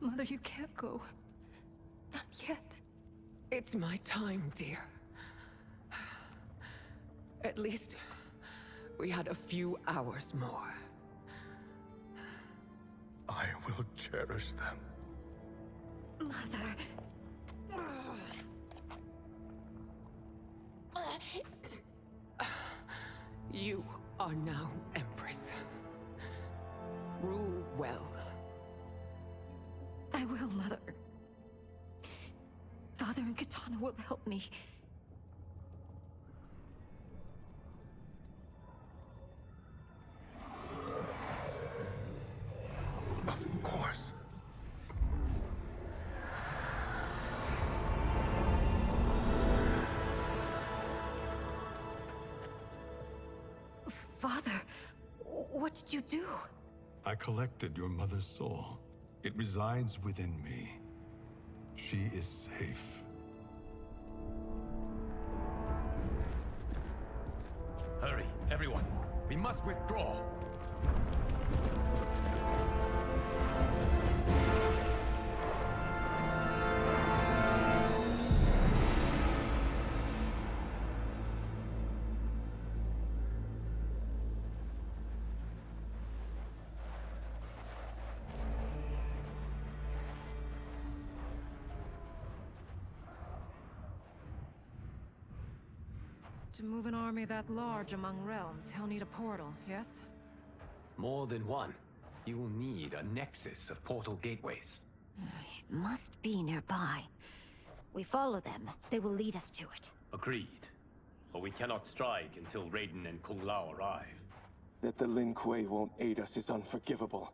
Mother, you can't go. Not yet. It's my time, dear. At least, we had a few hours more. I will cherish them. Mother. You are now Empress. Rule well. I will, Mother. Father and Katana will help me. Of course. Father, what did you do? I collected your mother's soul. It resides within me. She is safe. Hurry, everyone. We must withdraw. To move an army that large among realms, he'll need a portal, yes? More than one. You will need a nexus of portal gateways. It must be nearby. We follow them, they will lead us to it. Agreed. But we cannot strike until Raiden and Kung Lao arrive. That the Lin Kuei won't aid us is unforgivable.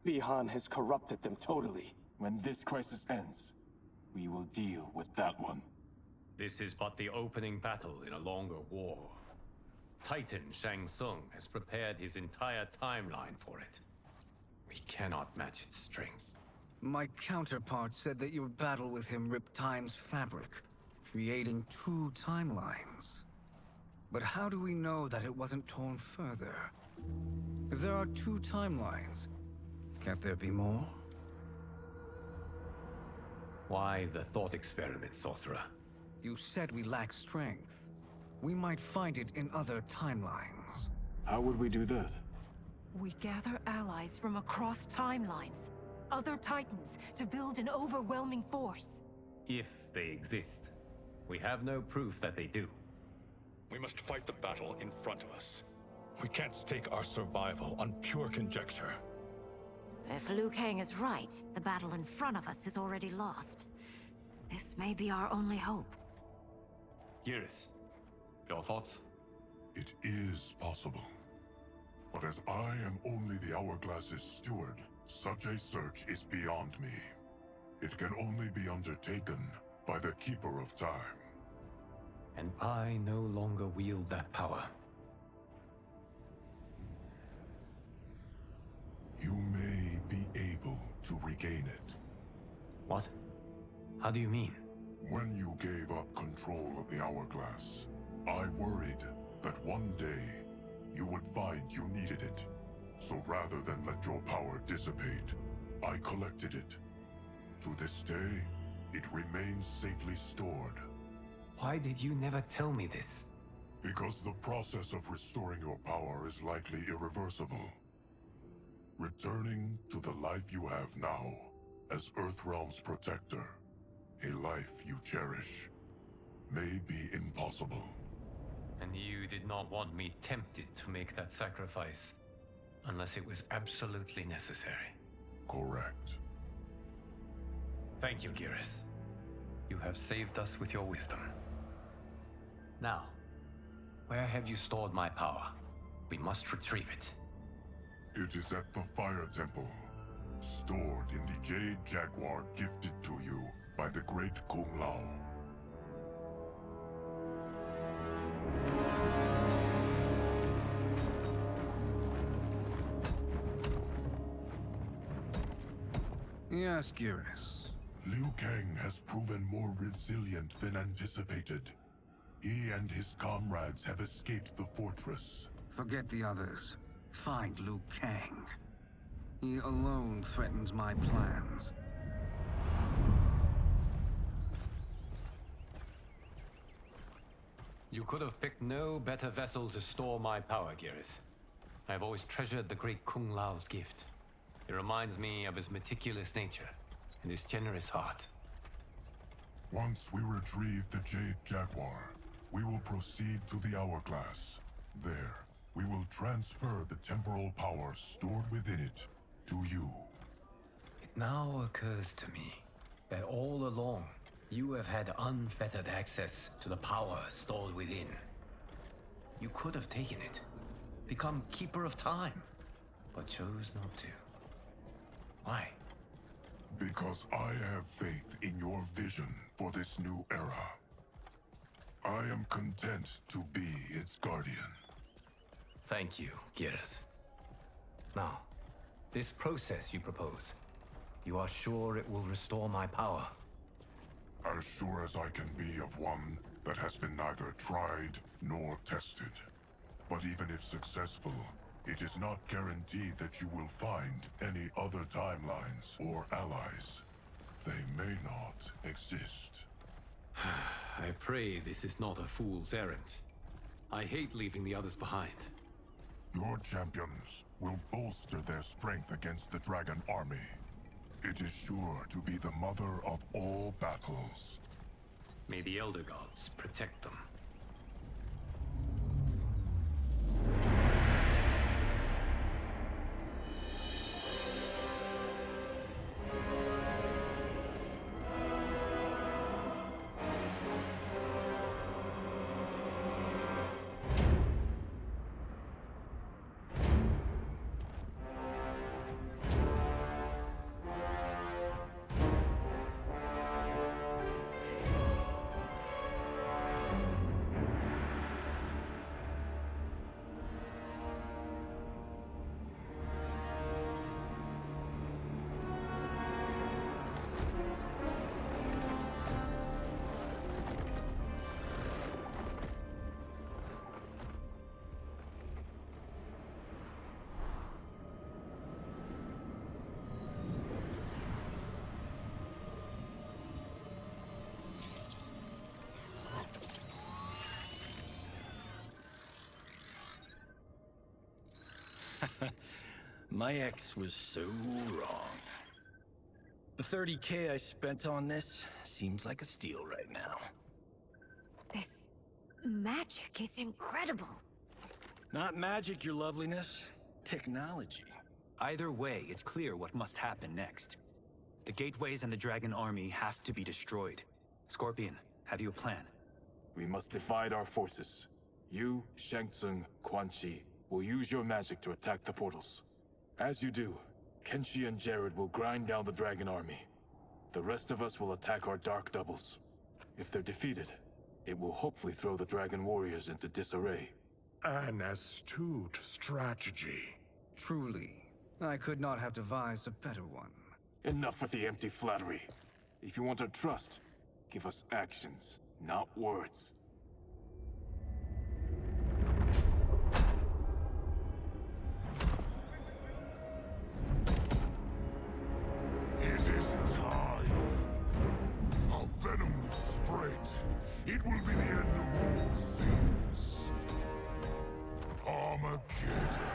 Bihan has corrupted them totally. When this crisis ends, we will deal with that one. This is but the opening battle in a longer war. Titan Shang Tsung has prepared his entire timeline for it. We cannot match its strength. My counterpart said that your battle with him ripped time's fabric, creating two timelines. But how do we know that it wasn't torn further? If there are two timelines, can't there be more? Why the thought experiment, sorcerer? You said we lack strength. We might find it in other timelines. How would we do that? We gather allies from across timelines, other titans, to build an overwhelming force. If they exist. We have no proof that they do. We must fight the battle in front of us. We can't stake our survival on pure conjecture. If Liu Kang is right, the battle in front of us is already lost. This may be our only hope. Geras, your thoughts? It is possible. But as I am only the Hourglass's steward, such a search is beyond me. It can only be undertaken by the Keeper of Time. And I no longer wield that power. You may be able to regain it. What? How do you mean? When you gave up control of the Hourglass, I worried that one day you would find you needed it. So rather than let your power dissipate, I collected it. To this day, it remains safely stored. Why did you never tell me this? Because the process of restoring your power is likely irreversible. Returning to the life you have now, as Earthrealm's protector, a life you cherish, may be impossible. And you did not want me tempted to make that sacrifice, unless it was absolutely necessary. Correct. Thank you, Geras. You have saved us with your wisdom. Now, where have you stored my power? We must retrieve it. It is at the Fire Temple, stored in the Jade Jaguar gifted to you by the great Kung Lao. Yes, Geras. Liu Kang has proven more resilient than anticipated. He and his comrades have escaped the fortress. Forget the others. Find Liu Kang. He alone threatens my plans. You could have picked no better vessel to store my power, Geras. I've always treasured the great Kung Lao's gift. It reminds me of his meticulous nature and his generous heart. Once we retrieve the Jade Jaguar, we will proceed to the Hourglass. There, we will transfer the temporal power stored within it to you. It now occurs to me that all along, you have had unfettered access to the power stored within. You could have taken it, become Keeper of Time, but chose not to. Why? Because I have faith in your vision for this new era. I am content to be its guardian. Thank you, Geras. Now, this process you propose, you are sure it will restore my power? As sure as I can be of one that has been neither tried nor tested. But even if successful, it is not guaranteed that you will find any other timelines or allies. They may not exist. I pray this is not a fool's errand. I hate leaving the others behind. Your champions will bolster their strength against the Dragon Army. It is sure to be the mother of all battles. May the Elder Gods protect them. My ex was so wrong. The 30K I spent on this seems like a steal right now. This magic is incredible. Not magic, your loveliness. Technology. Either way, it's clear what must happen next. The gateways and the Dragon Army have to be destroyed. Scorpion, have you a plan? We must divide our forces. You, Shang Tsung, Quan Chi will use your magic to attack the portals. As you do, Kenshi and Jared will grind down the Dragon Army. The rest of us will attack our Dark Doubles. If they're defeated, it will hopefully throw the Dragon Warriors into disarray. An astute strategy. Truly, I could not have devised a better one. Enough with the empty flattery. If you want our trust, give us actions, not words. It is time. Our venom will spread. It will be the end of all things. Armageddon.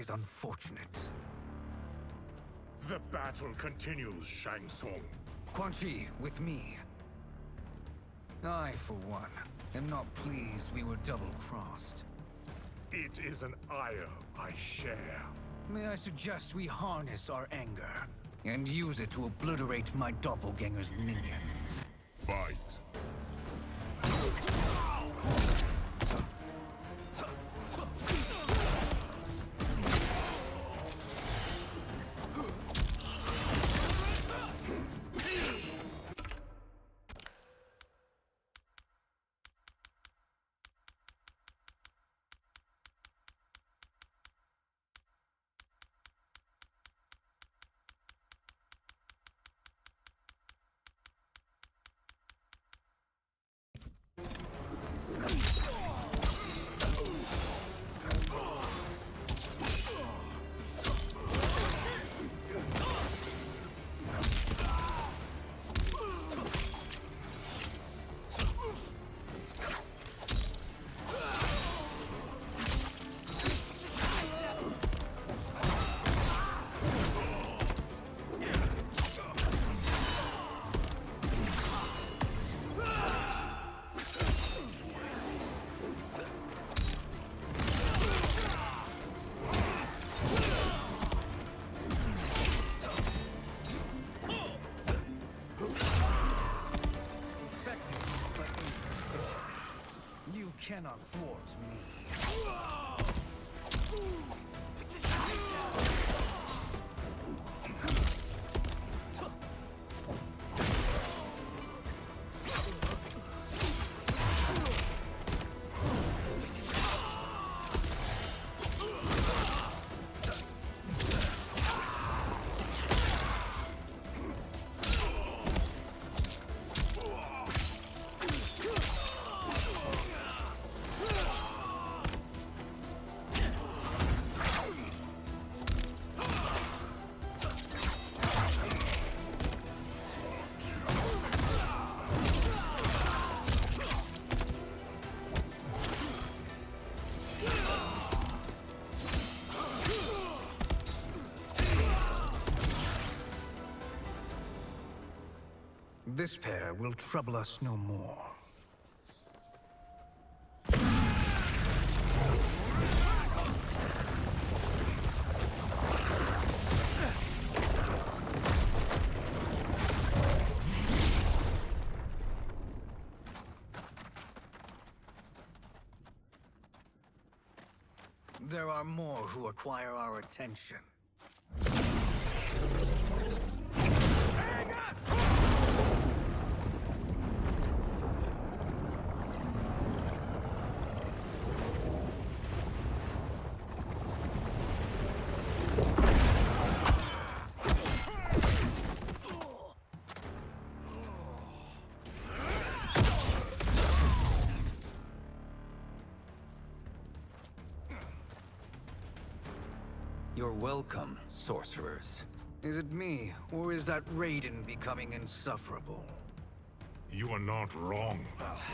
is unfortunate. The battle continues, Shang Tsung. Quan Chi, with me. I, for one, am not pleased we were double-crossed. It is an ire I share. May I suggest we harness our anger and use it to obliterate my doppelganger's minions? Fight. Cannot thwart me. This pair will trouble us no more. There are more who acquire our attention. You're welcome, sorcerers. Is it me, or is that Raiden becoming insufferable? You are not wrong,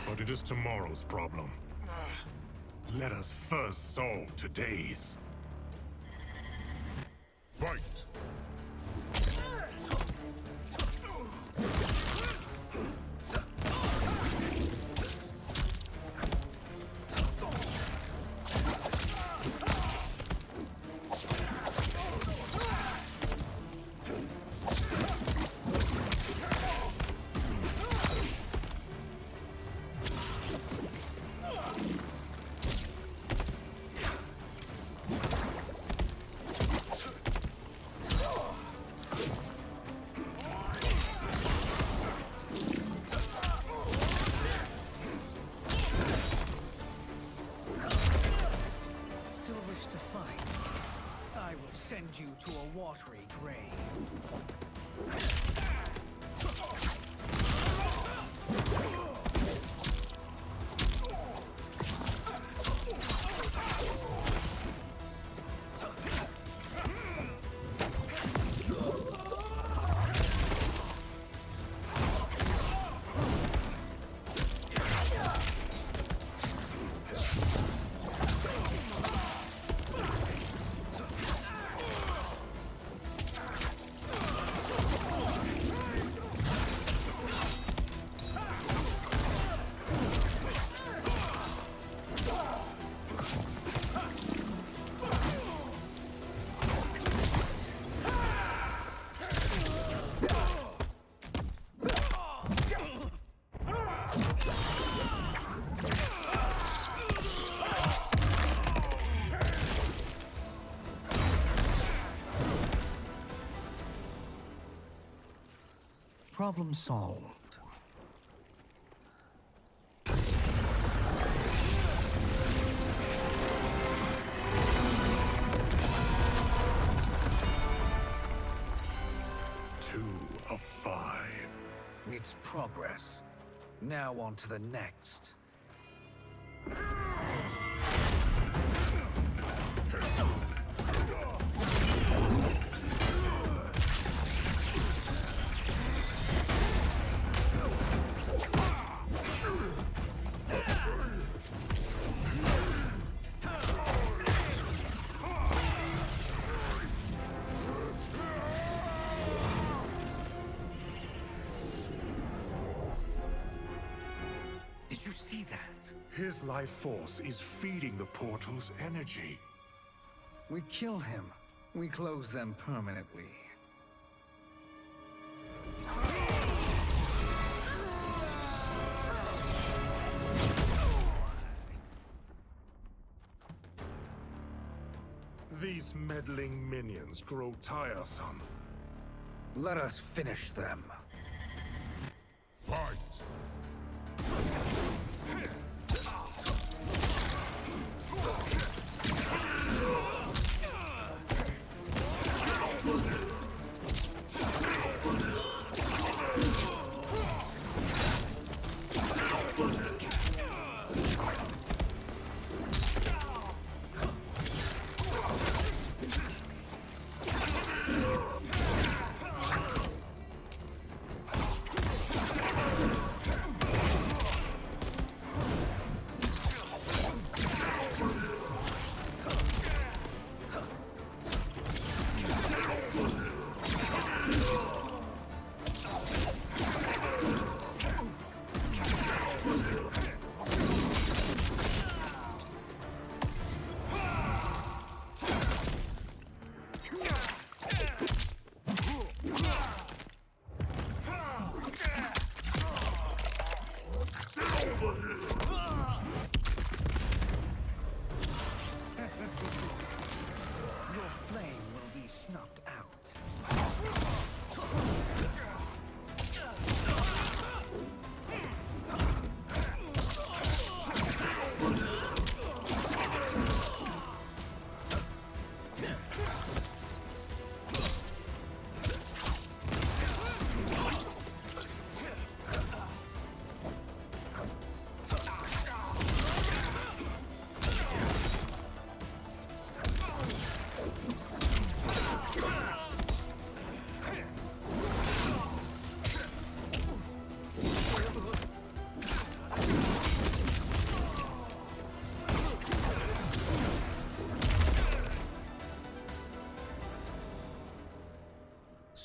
but it is tomorrow's problem. Let us first solve today's. Fight! Send you to a watery grave. Problem solved. Two of 5. It's progress. Now on to the next. Did you see that? His life force is feeding the portal's energy. We kill him. We close them permanently. These meddling minions grow tiresome. Let us finish them. Fight! Your flame will be snuffed out.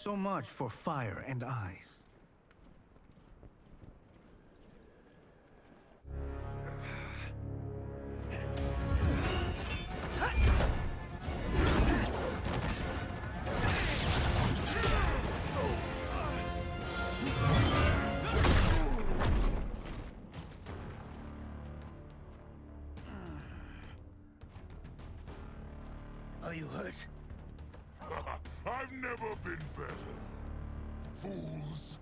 So much for fire and ice. Are you hurt? I've never been better. Fools.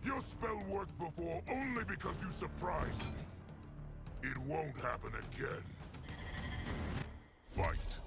Your spell worked before only because you surprised me. It won't happen again. Fight.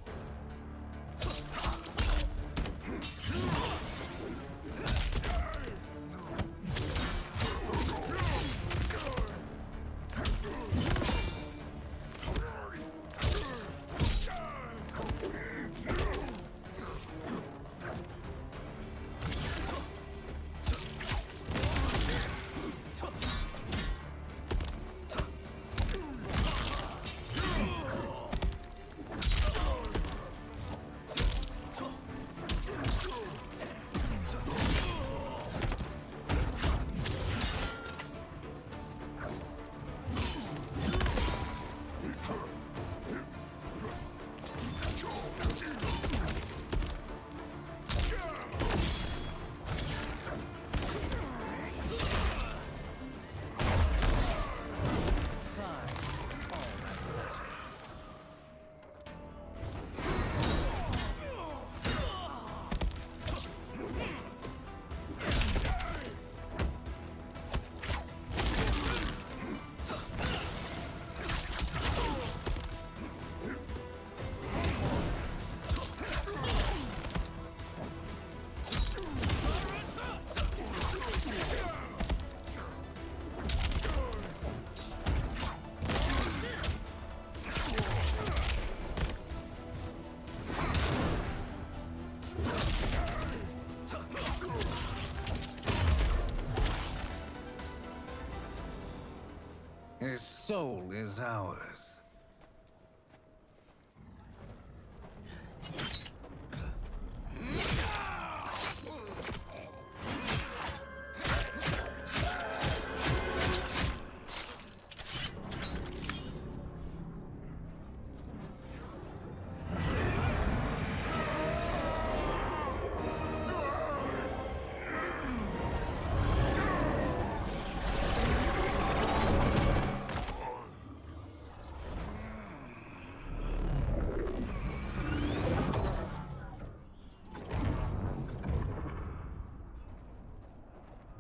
His soul is ours.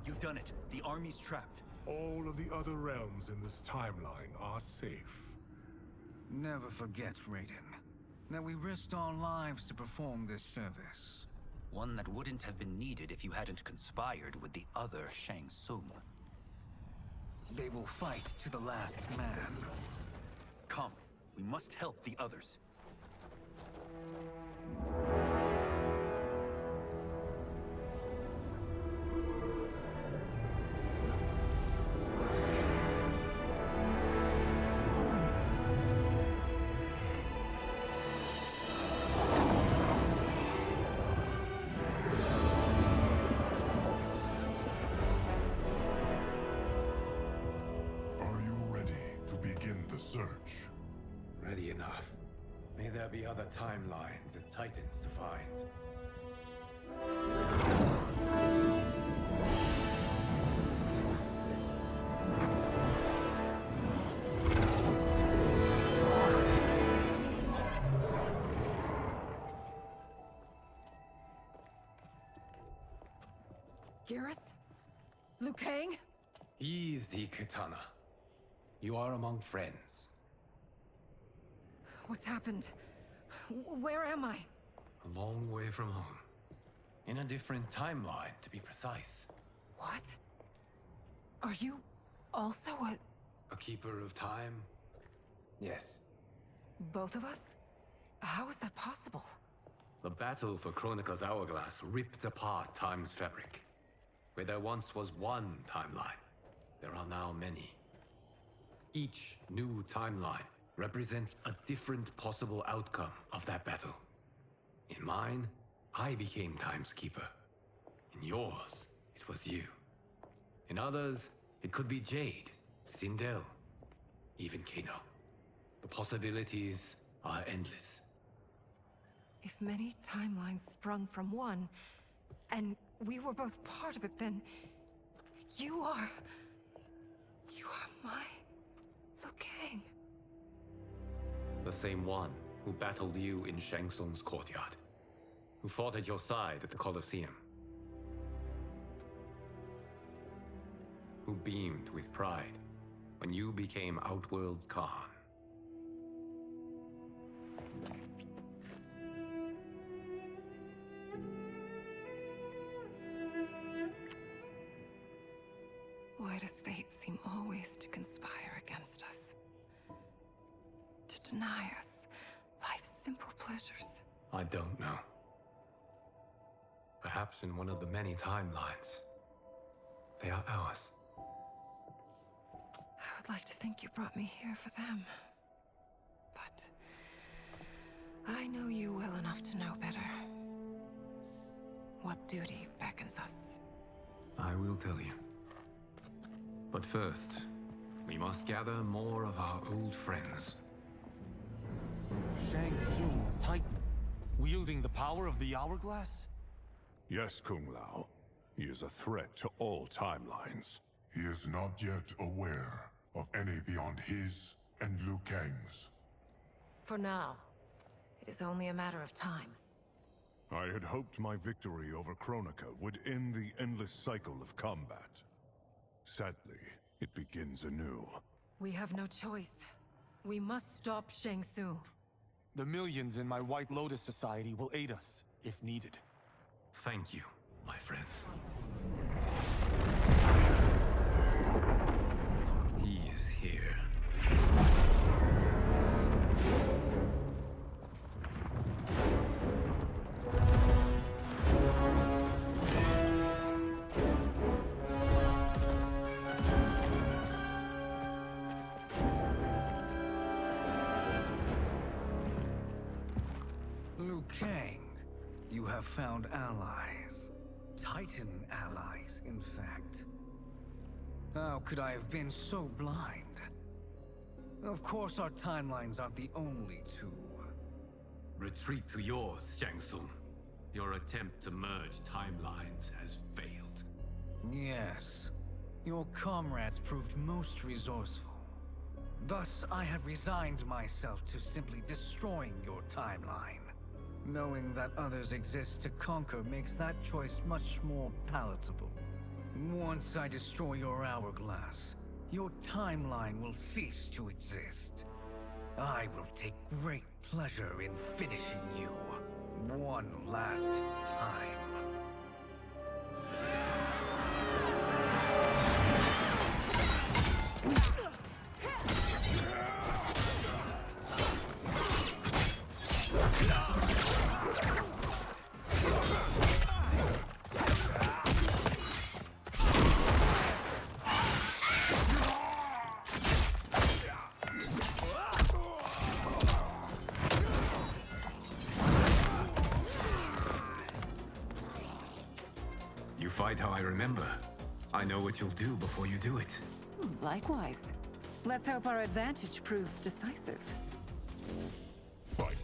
You've done it. The army's trapped. All of the other realms in this timeline are safe. Never forget, Raiden, that we risked our lives to perform this service. One that wouldn't have been needed if you hadn't conspired with the other Shang Tsung. They will fight to the last man. Come, we must help the others. Are you ready to begin the search? Ready enough. May there be other timelines and titans to find. Geras? Liu Kang? Easy, Kitana. You are among friends. What's happened? Where am I? A long way from home. In a different timeline, to be precise. What? Are you also A keeper of time? Yes. both of us? How is that possible? The battle for Chronica's Hourglass ripped apart time's fabric. Where there once was one timeline, there are now many. Each new timeline represents a different possible outcome of that battle. In mine, I became Time's Keeper. In yours, it was you. In others, it could be Jade, Sindel, even Kano. The possibilities are endless. If many timelines sprung from one, and we were both part of it, then you are my Liu Kang. The same one who battled you in Shang Tsung's courtyard. Who fought at your side at the Colosseum. Who beamed with pride when you became Outworld's Khan. Why does fate seem always to conspire against us? To deny us life's simple pleasures? I don't know. Perhaps in one of the many timelines, they are ours. I would like to think you brought me here for them. But I know you well enough to know better. What duty beckons us? I will tell you. But first, we must gather more of our old friends. Shang Tsung, Titan, wielding the power of the Hourglass? Yes, Kung Lao. He is a threat to all timelines. He is not yet aware of any beyond his and Liu Kang's. For now, it is only a matter of time. I had hoped my victory over Kronika would end the endless cycle of combat. Sadly, it begins anew. We have no choice. We must stop Shang Tsung. The millions in my White Lotus Society will aid us, if needed. Thank you, my friends. He is here. Kang, you have found allies. Titan allies, in fact. How could I have been so blind? Of course our timelines aren't the only two. Retreat to yours, Shang Tsung. Your attempt to merge timelines has failed. Yes. Your comrades proved most resourceful. Thus, I have resigned myself to simply destroying your timeline. Knowing that others exist to conquer makes that choice much more palatable. Once I destroy your hourglass, your timeline will cease to exist. I will take great pleasure in finishing you one last time. You fight how I remember. I know what you'll do before you do it. Likewise. Let's hope our advantage proves decisive. Fight.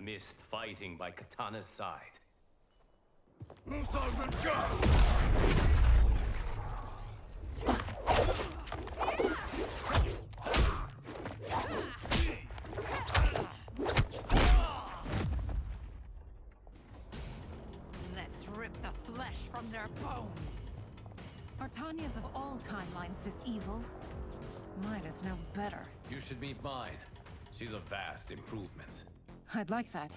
Missed fighting by Katana's side. Let's rip the flesh from their bones. Are Tanya's of all timelines this evil? Mine is no better. You should meet mine. She's a vast improvement. I'd like that.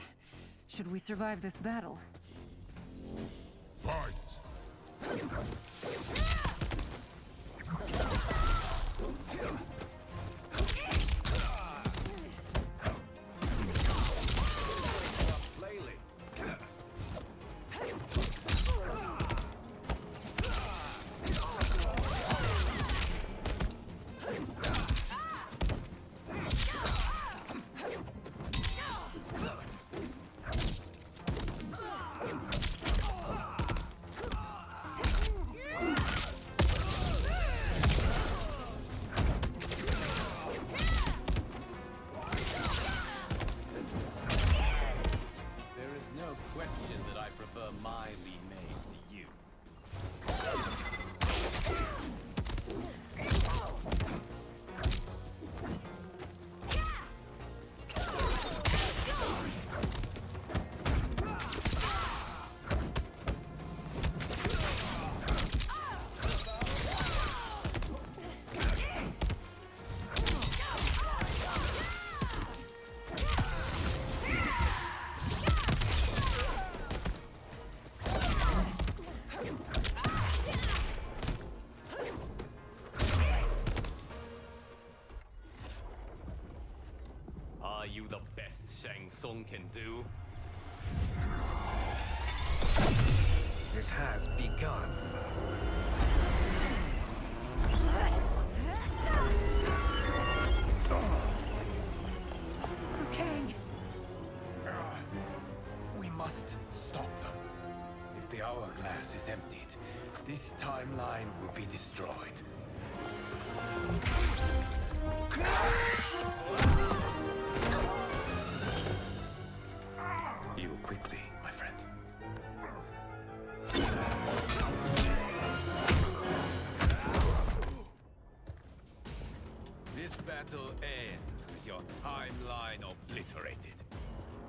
Should we survive this battle? Fight! Shang Tsung can do? It has begun. Liu Kang! We must stop them. If the hourglass is emptied, this timeline will be destroyed. You quickly, my friend. This battle ends with your timeline obliterated.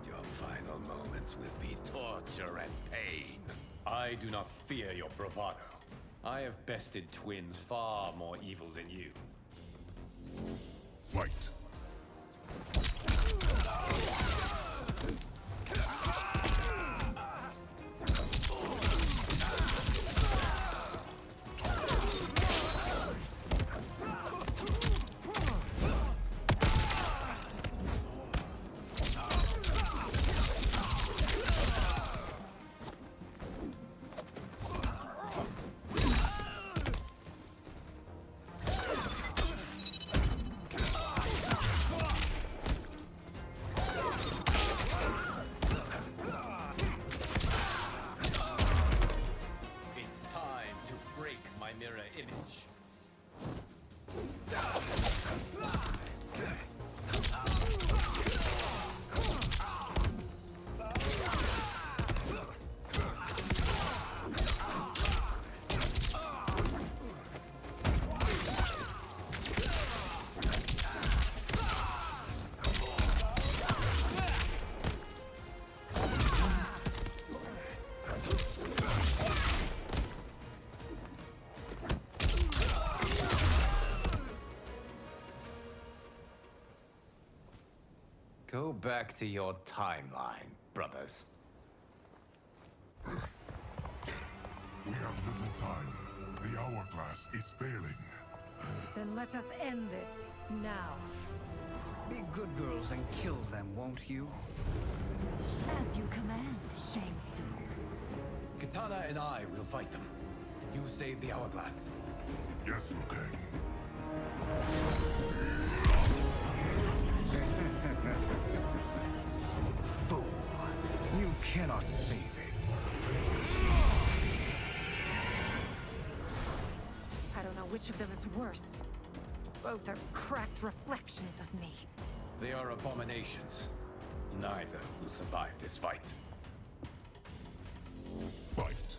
Your final moments will be torture and pain. I do not fear your bravado. I have bested twins far more evil than you. Fight! It's time to break my mirror image. Go back to your timeline, brothers. We have little time. The hourglass is failing. Then let us end this, now. Be good girls and kill them, won't you? As you command, Shang Tsung. Katana and I will fight them. You save the hourglass. Yes, Liu Kang. Fool. You cannot save it. I don't know which of them is worse. Both are cracked reflections of me. They are abominations. Neither will survive this fight. Fight!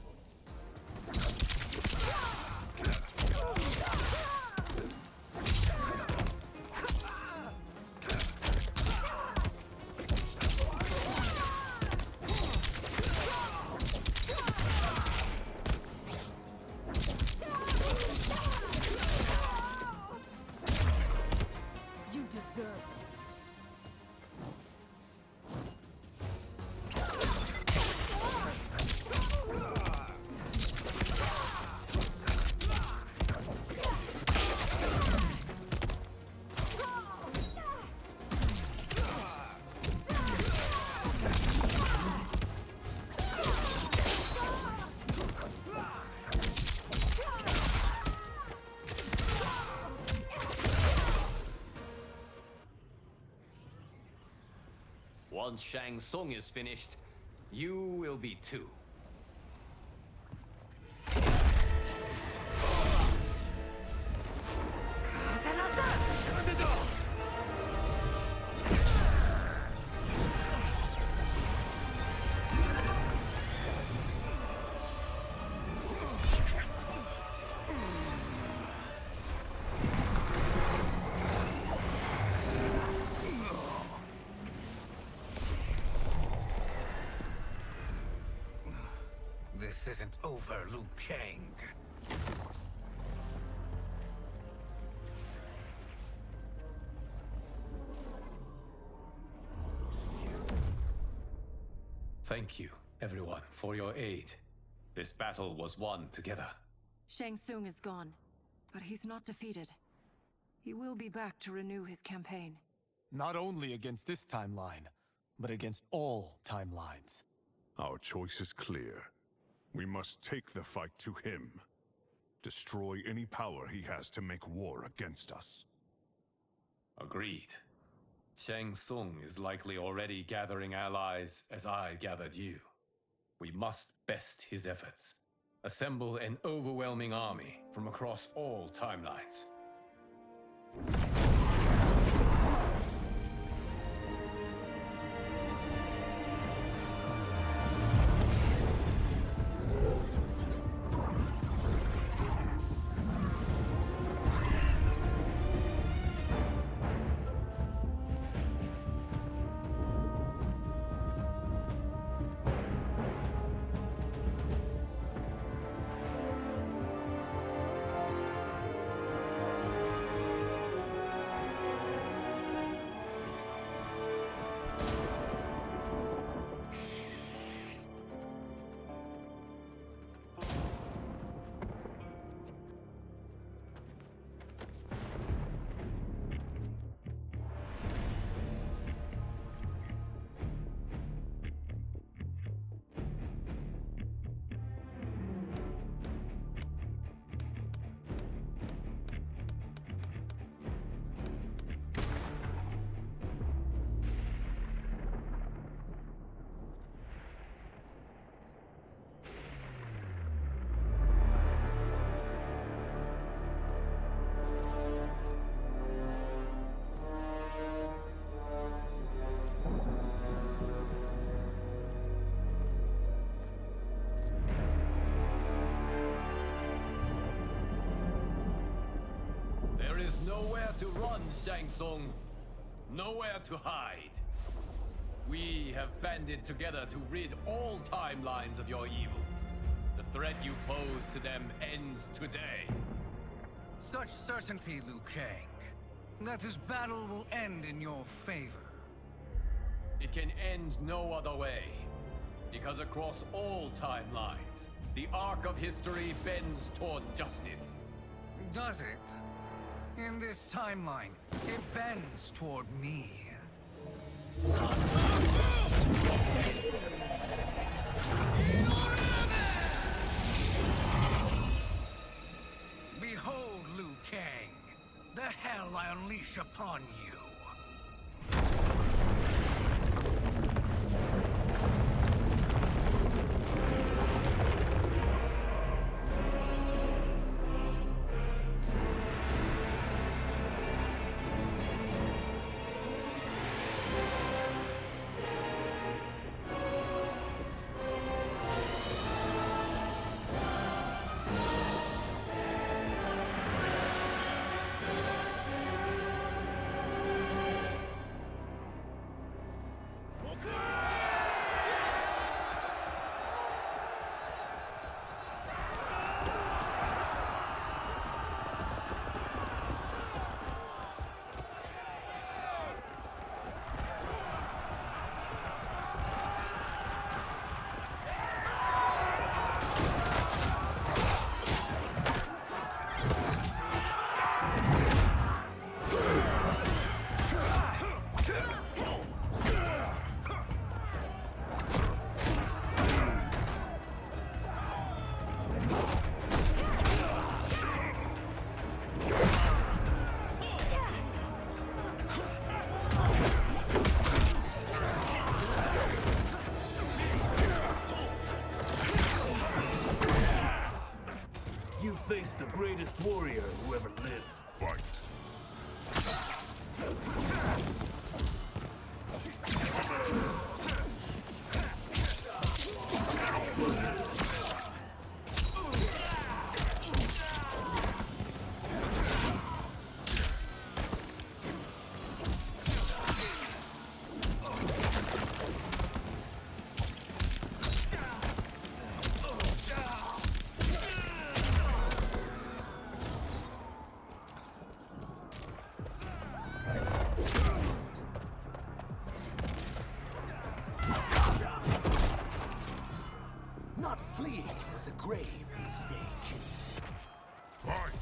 You deserve this. Once Shang Tsung is finished, you will be too. This isn't over, Liu Kang. Thank you, everyone, for your aid. This battle was won together. Shang Tsung is gone, but he's not defeated. He will be back to renew his campaign. Not only against this timeline, but against all timelines. Our choice is clear. We must take the fight to him. Destroy any power he has to make war against us. Agreed. Shang Tsung is likely already gathering allies as I gathered you. We must best his efforts. Assemble an overwhelming army from across all timelines. There is nowhere to run, Shang Tsung. Nowhere to hide. We have banded together to rid all timelines of your evil. The threat you pose to them ends today. Such certainty, Liu Kang, that this battle will end in your favor. It can end no other way. Because across all timelines, the arc of history bends toward justice. Does it? In this timeline, it bends toward me. Behold, Liu Kang, the hell I unleash upon you. You face the greatest warrior who ever lived. Fight. Not fleeing was a grave mistake. Fight!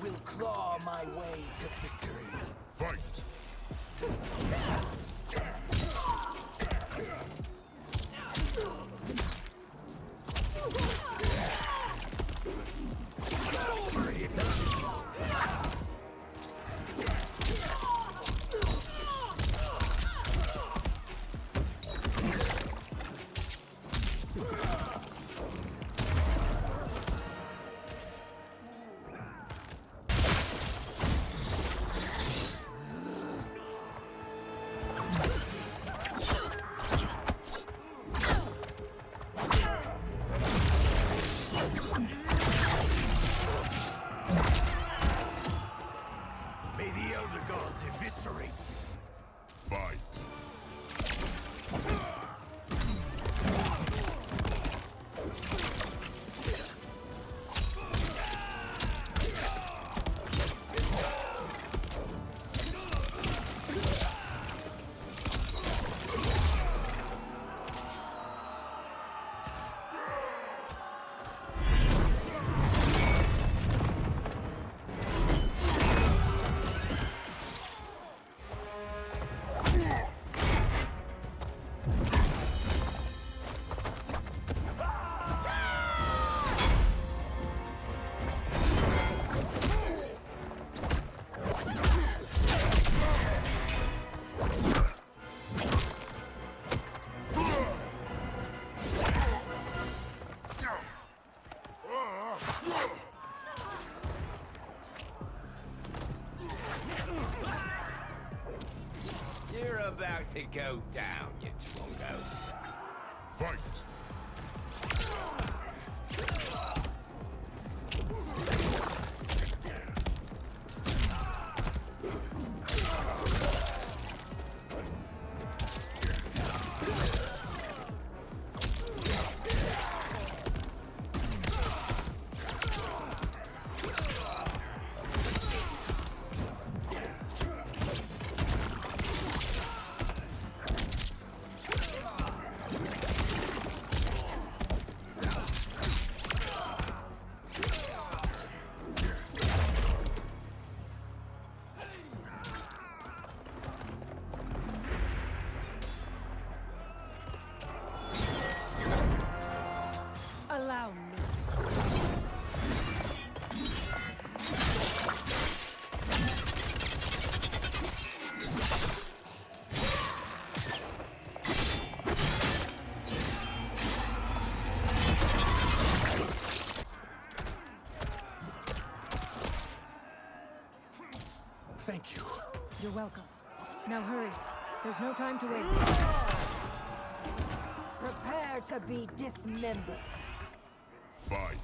will claw my way to victory. Fight! May the Elder Gods eviscerate. Fight! You're about to go down, you twongo. Fight! Allow me. Thank you. You're welcome. Now hurry. There's no time to waste. Prepare to be dismembered. Fight!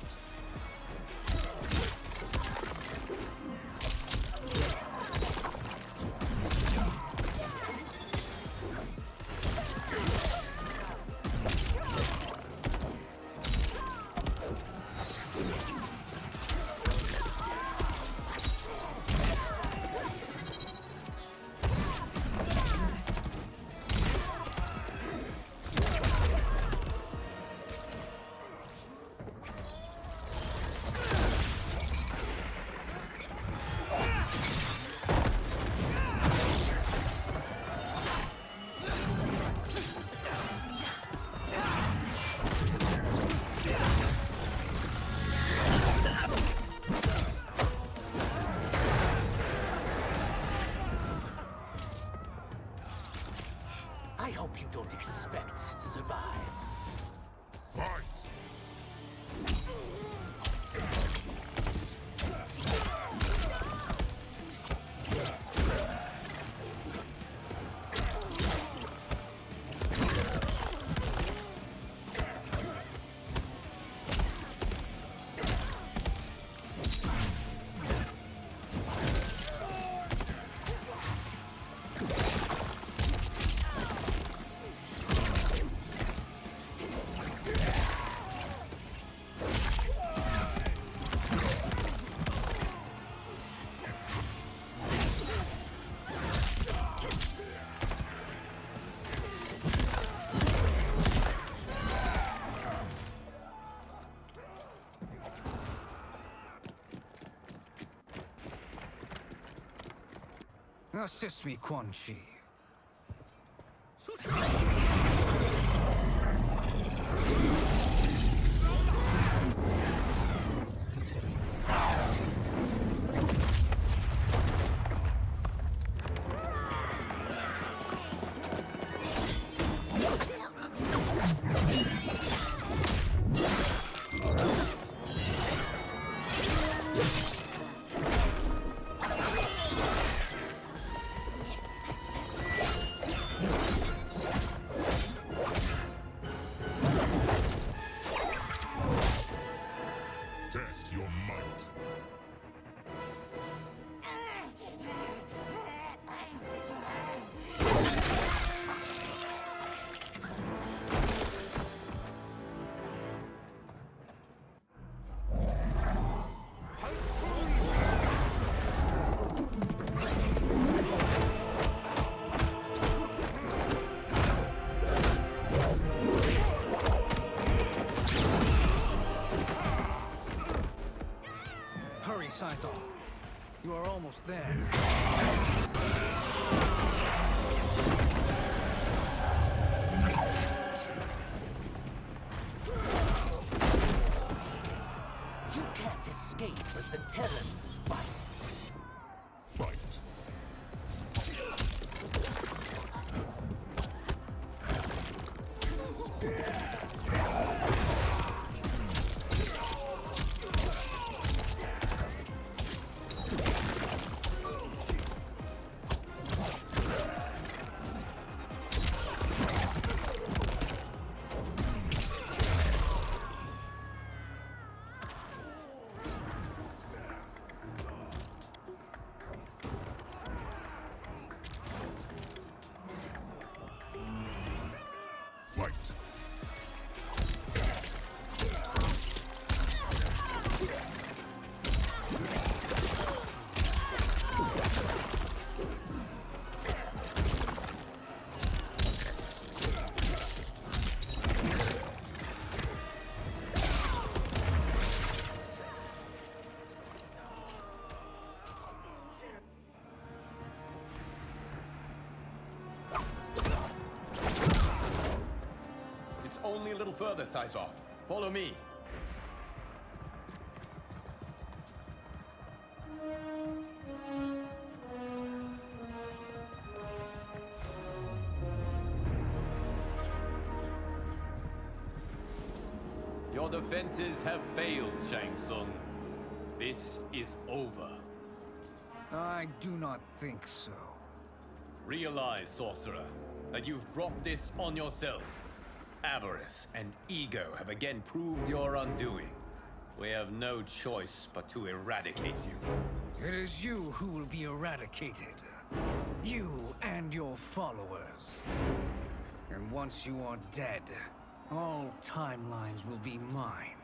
I hope you don't expect to survive. Fight! Assist me, Quan Chi. Test your might. Hurry, Saizo. You are almost there. You can't escape a Zaterran's spite. Fight. Fight. It's only a little further, Saizo. Follow me. Your defenses have failed, Shang Tsung. This is over. I do not think so. Realize, sorcerer, that you've brought this on yourself. Avarice and ego have again proved your undoing. We have no choice but to eradicate you. It is you who will be eradicated. You and your followers. And once you are dead, all timelines will be mine.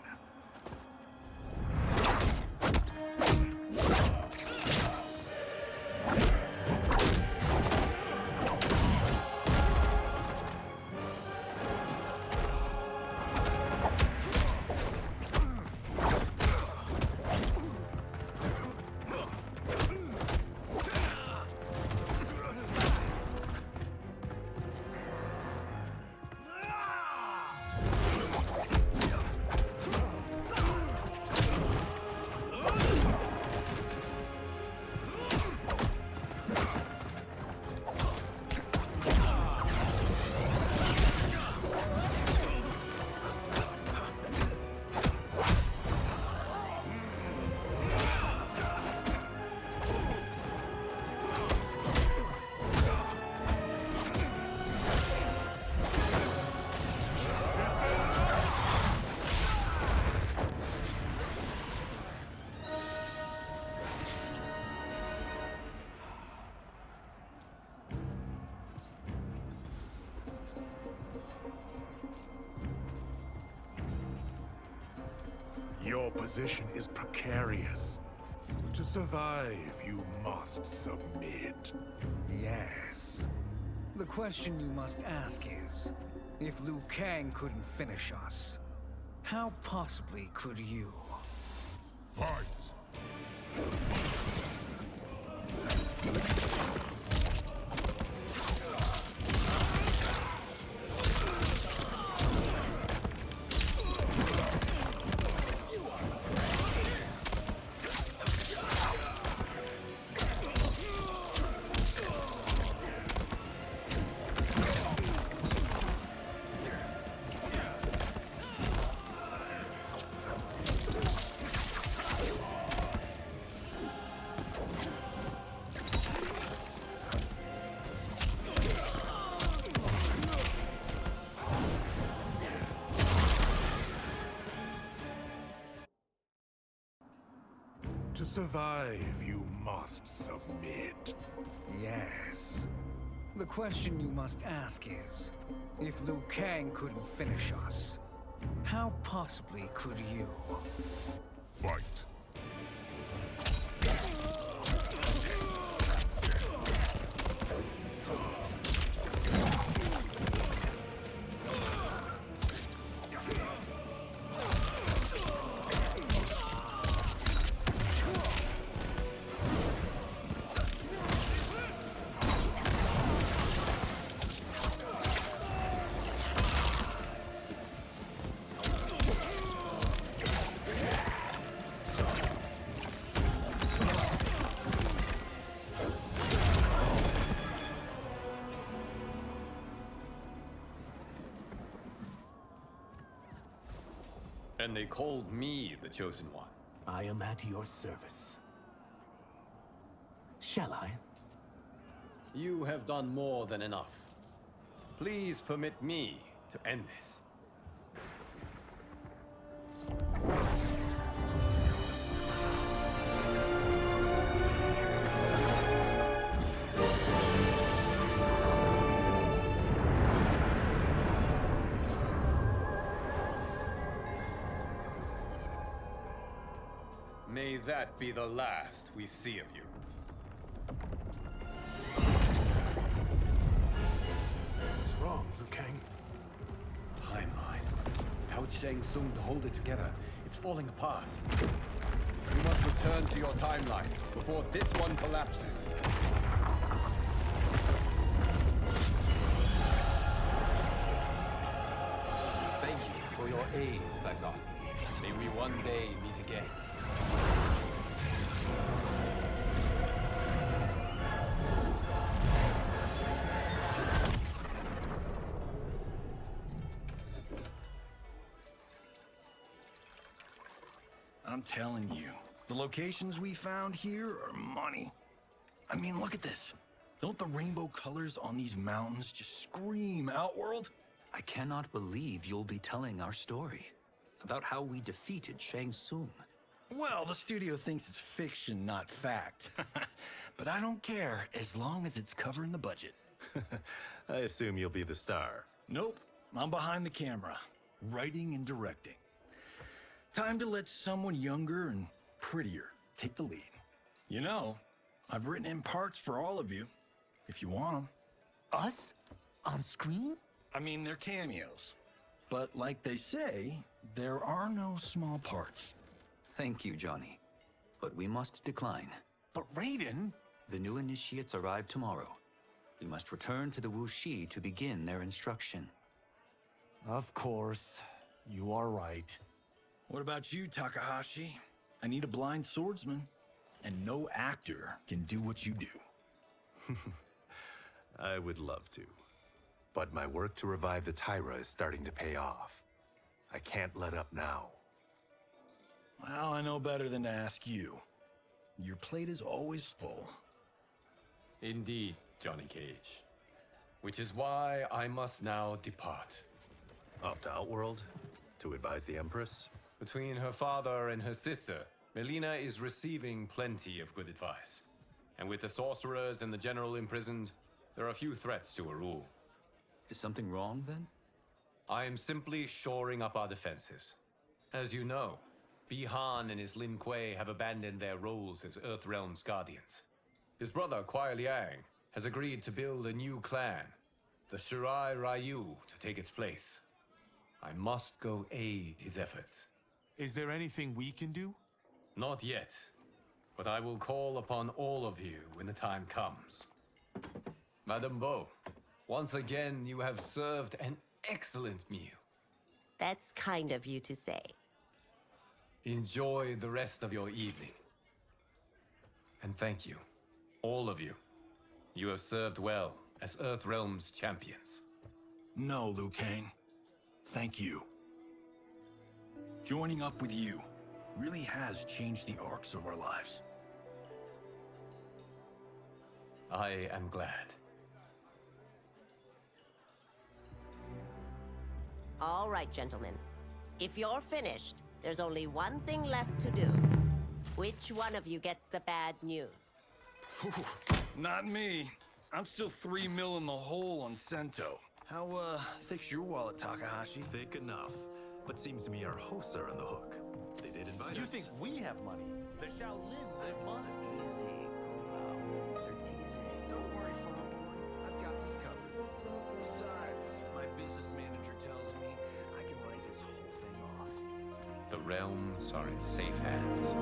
Your position is precarious. To survive, you must submit. Yes. The question you must ask is, if Liu Kang couldn't finish us, how possibly could you? Fight! survive, you must submit. Yes. The question you must ask is, if Liu Kang couldn't finish us, how possibly could you? Fight. And they called me the Chosen One. I am at your service. Shall I? You have done more than enough. Please permit me to end this. May that be the last we see of you. What's wrong, Liu Kang? Timeline. Without Shang Tsung to hold it together, it's falling apart. You must return to your timeline before this one collapses. Thank you for your aid, Saizoth. May we one day meet again. I'm telling you, the locations we found here are money. I mean, look at this. Don't the rainbow colors on these mountains just scream Outworld? I cannot believe you'll be telling our story about how we defeated Shang Tsung. Well, the studio thinks it's fiction, not fact. But I don't care, as long as it's covering the budget. I assume you'll be the star. Nope, I'm behind the camera, writing and directing. Time to let someone younger and prettier take the lead. You know, I've written in parts for all of you, if you want them. Us? On screen? I mean, they're cameos. But like they say, there are no small parts. Thank you, Johnny. But we must decline. But Raiden? The new initiates arrive tomorrow. We must return to the Wuxi to begin their instruction. Of course. You are right. What about you, Takahashi? I need a blind swordsman. And no actor can do what you do. I would love to. But my work to revive the Tyra is starting to pay off. I can't let up now. Well, I know better than to ask you. Your plate is always full. Indeed, Johnny Cage. Which is why I must now depart. Off to Outworld? To advise the Empress? Between her father and her sister, Melina is receiving plenty of good advice. And with the sorcerers and the general imprisoned, there are few threats to her rule. Is something wrong, then? I am simply shoring up our defenses. As you know, Bi-Han and his Lin Kuei have abandoned their roles as Earthrealm's guardians. His brother, Kuai Liang, has agreed to build a new clan, the Shirai Ryu, to take its place. I must go aid his efforts. Is there anything we can do? Not yet, but I will call upon all of you when the time comes. Madame Bo, once again you have served an excellent meal. That's kind of you to say. Enjoy the rest of your evening. And thank you, all of you. You have served well as Earthrealm's champions. No, Liu Kang. Thank you. Joining up with you really has changed the arcs of our lives. I am glad. All right, gentlemen. If you're finished, there's only one thing left to do. Which one of you gets the bad news? Not me. I'm still 3 mil in the hole on Sento. How, thick's your wallet, Takahashi? Thick enough. But seems to me our hosts are on the hook. They did invite us. You think we have money? The Shaolin live modestly. Easy, Kombat. They're teasing. Don't worry, Farmboy. I've got this covered. Besides, my business manager tells me I can write this whole thing off. The realms are in safe hands.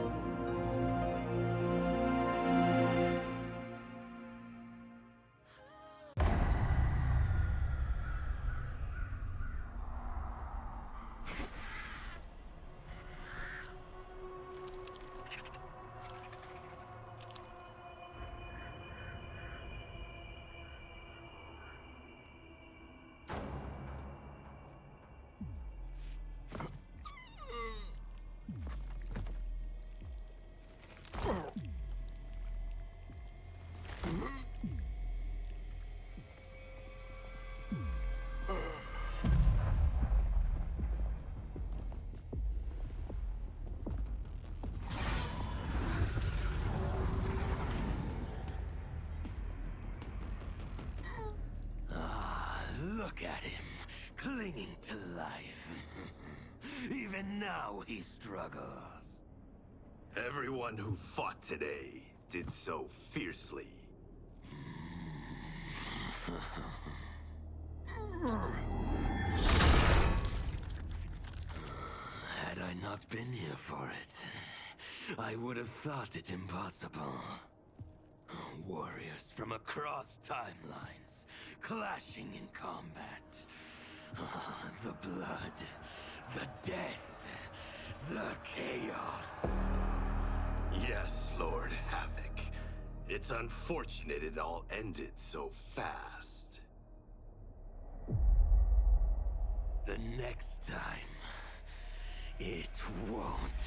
Look at him, clinging to life. Even now he struggles. Everyone who fought today did so fiercely. Had I not been here for it, I would have thought it impossible. Warriors from across timelines, clashing in combat. The blood, the death, the chaos. Yes, Lord Havoc. It's unfortunate it all ended so fast. The next time, it won't.